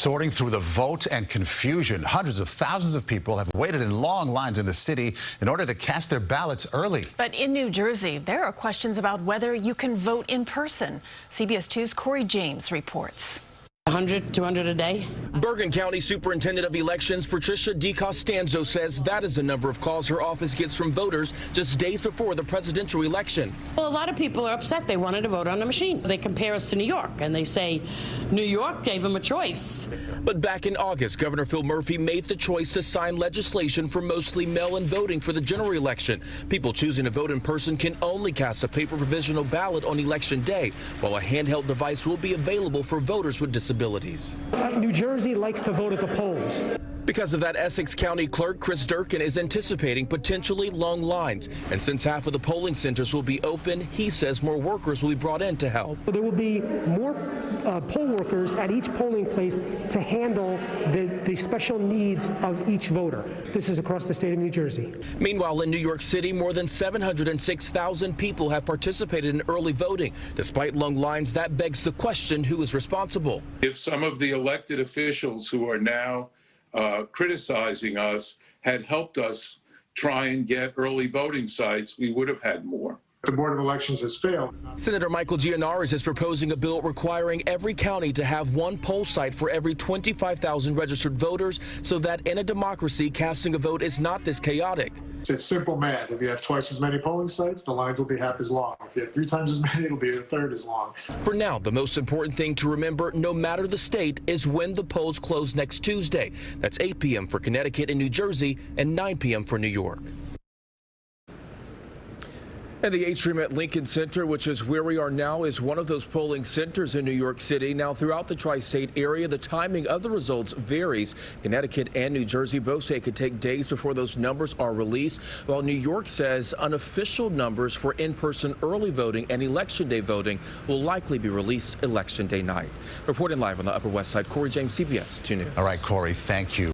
Sorting through the vote and confusion, hundreds of thousands of people have waited in long lines in the city in order to cast their ballots early. But in New Jersey, there are questions about whether you can vote in person. CBS 2's Cory reports. 100, 200 a day. Bergen County Superintendent of Elections Patricia DiCostanzo says that is the number of calls her office gets from voters just days before the presidential election. Well, a lot of people are upset. They wanted to vote on a machine. They compare us to New York, and they say New York gave them a choice. But back in August, Governor Phil Murphy made the choice to sign legislation for mostly mail-in voting for the general election. People choosing to vote in person can only cast a paper provisional ballot on election day, while a handheld device will be available for voters with disabilities. New Jersey likes to vote at the polls. Because of that, Essex County Clerk Chris Durkin is anticipating potentially long lines. And since half of the polling centers will be open, he says more workers will be brought in to help. There will be more poll workers at each polling place to handle the special needs of each voter. This is across the state of New Jersey. Meanwhile, in New York City, more than 706,000 people have participated in early voting. Despite long lines, that begs the question, who is responsible? If some of the elected officials who are now criticizing us had helped us try and get early voting sites, we would have had more. The Board of Elections has failed. Senator Michael Gianaris is proposing a bill requiring every county to have one poll site for every 25,000 registered voters, so that in a democracy, casting a vote is not this chaotic. It's simple math. If you have twice as many polling sites, the lines will be half as long. If you have 3 times as many, it'll be a third as long. For now, the most important thing to remember, no matter the state, is when the polls close next Tuesday. That's 8 p.m. for Connecticut and New Jersey and 9 p.m. for New York. And the atrium at Lincoln Center, which is where we are now, is one of those polling centers in New York City. Now, throughout the tri-state area, the timing of the results varies. Connecticut and New Jersey both say it could take days before those numbers are released, while New York says unofficial numbers for in-person early voting and Election Day voting will likely be released Election Day night. Reporting live on the Upper West Side, Cory James, CBS 2 News. All right, Cory, thank you.